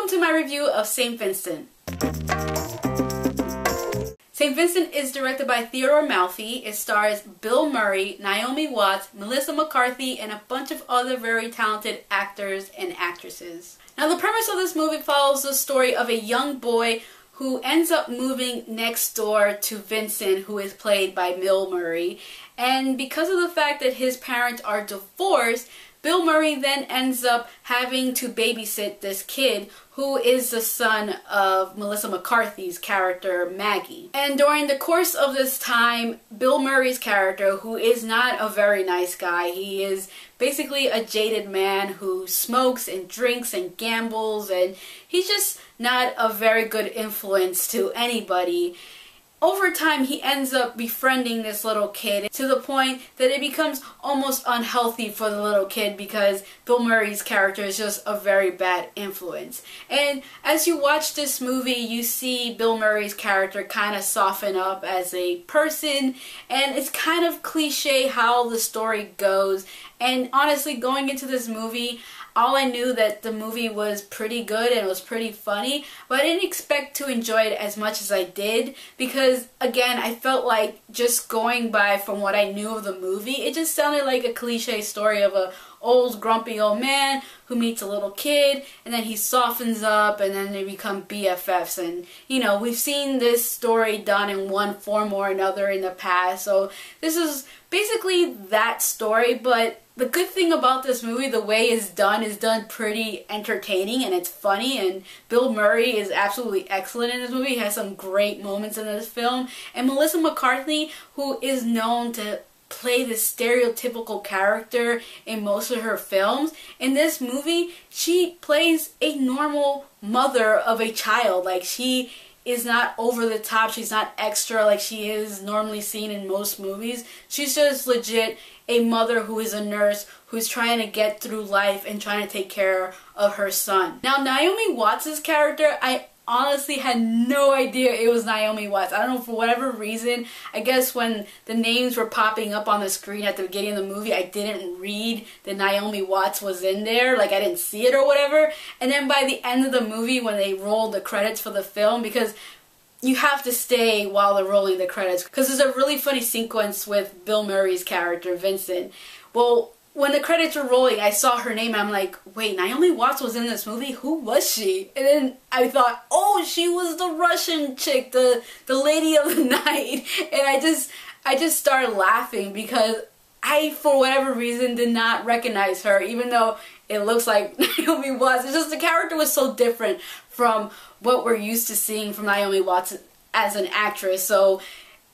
welcome to my review of St. Vincent. St. Vincent is directed by Theodore Malfi. It stars Bill Murray, Naomi Watts, Melissa McCarthy, and a bunch of other very talented actors and actresses. Now, the premise of this movie follows the story of a young boy who ends up moving next door to Vincent, who is played by Bill Murray. And because of the fact that his parents are divorced, Bill Murray then ends up having to babysit this kid who is the son of Melissa McCarthy's character, Maggie. And during the course of this time, Bill Murray's character, who is not a very nice guy, he is basically a jaded man who smokes and drinks and gambles, and he's just not a very good influence to anybody. Over time, he ends up befriending this little kid to the point that it becomes almost unhealthy for the little kid because Bill Murray's character is just a very bad influence. And as you watch this movie, you see Bill Murray's character kind of soften up as a person, and it's kind of cliche how the story goes. And honestly, going into this movie, all I knew that the movie was pretty good and it was pretty funny, but I didn't expect to enjoy it as much as I did because, again, I felt like just going by from what I knew of the movie, it just sounded like a cliche story of a old grumpy old man who meets a little kid and then he softens up and then they become BFFs. And you know, we've seen this story done in one form or another in the past, so this is basically that story. But the good thing about this movie, the way it's done is done pretty entertaining and it's funny, and Bill Murray is absolutely excellent in this movie. He has some great moments in this film, and Melissa McCarthy, who is known to play this stereotypical character in most of her films, in this movie she plays a normal mother of a child. Like, she is not over the top, she's not extra like she is normally seen in most movies. She's just legit a mother who is a nurse who's trying to get through life and trying to take care of her son. Now, Naomi Watts' character, I honestly had no idea it was Naomi Watts. I don't know, for whatever reason, I guess when the names were popping up on the screen at the beginning of the movie, I didn't read that Naomi Watts was in there, like I didn't see it or whatever. And then by the end of the movie, when they rolled the credits for the film, because you have to stay while they're rolling the credits, because there's a really funny sequence with Bill Murray's character, Vincent. Well, when the credits were rolling, I saw her name and I'm like, wait, Naomi Watts was in this movie? Who was she? And then I thought, oh, she was the Russian chick, the lady of the night. And I just started laughing because I, for whatever reason, did not recognize her, even though it looks like Naomi Watts. It's just the character was so different from what we're used to seeing from Naomi Watts as an actress. So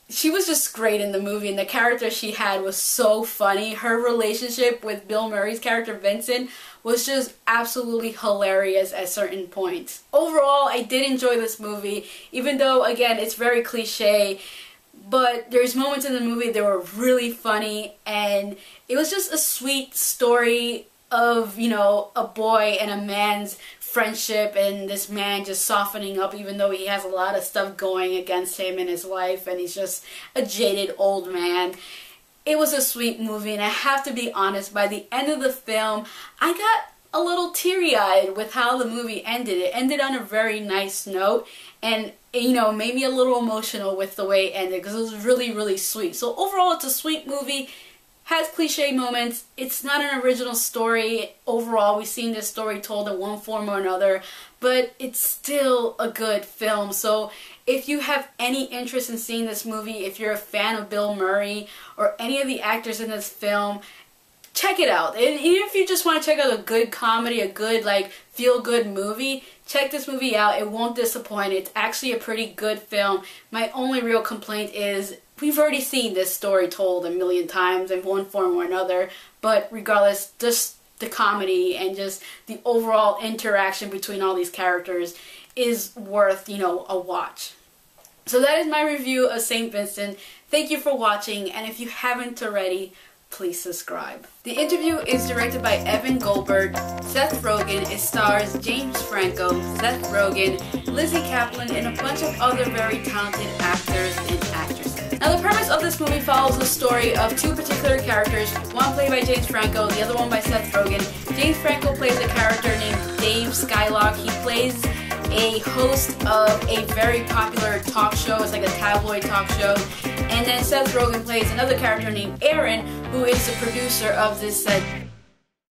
she was just great in the movie, and the character she had was so funny. Her relationship with Bill Murray's character, Vincent, was just absolutely hilarious at certain points. Overall, I did enjoy this movie, even though, again, it's very cliche, but there's moments in the movie that were really funny, and it was just a sweet story of, you know, a boy and a man's friendship, and this man just softening up even though he has a lot of stuff going against him in his life and he's just a jaded old man. It was a sweet movie, and I have to be honest, by the end of the film I got a little teary-eyed with how the movie ended. It ended on a very nice note, and you know, made me a little emotional with the way it ended because it was really, really sweet. So overall, it's a sweet movie. Has cliche moments. It's not an original story. Overall, we've seen this story told in one form or another, but it's still a good film. So if you have any interest in seeing this movie, if you're a fan of Bill Murray or any of the actors in this film, check it out. And even if you just want to check out a good comedy, a good like feel-good movie, check this movie out. It won't disappoint. It's actually a pretty good film. My only real complaint is we've already seen this story told a million times in one form or another, but regardless, just the comedy and just the overall interaction between all these characters is worth, you know, a watch. So that is my review of St. Vincent. Thank you for watching, and if you haven't already, please subscribe. The interview is directed by Evan Goldberg. Seth Rogen. It stars James Franco, Seth Rogen, Lizzie Kaplan, and a bunch of other very talented actors and actresses. Now the premise of this movie follows the story of two particular characters, one played by James Franco, the other one by Seth Rogen. James Franco plays a character named Dave Skylock. He plays a host of a very popular talk show. It's like a tabloid talk show. And then Seth Rogen plays another character named Aaron, who is the producer of this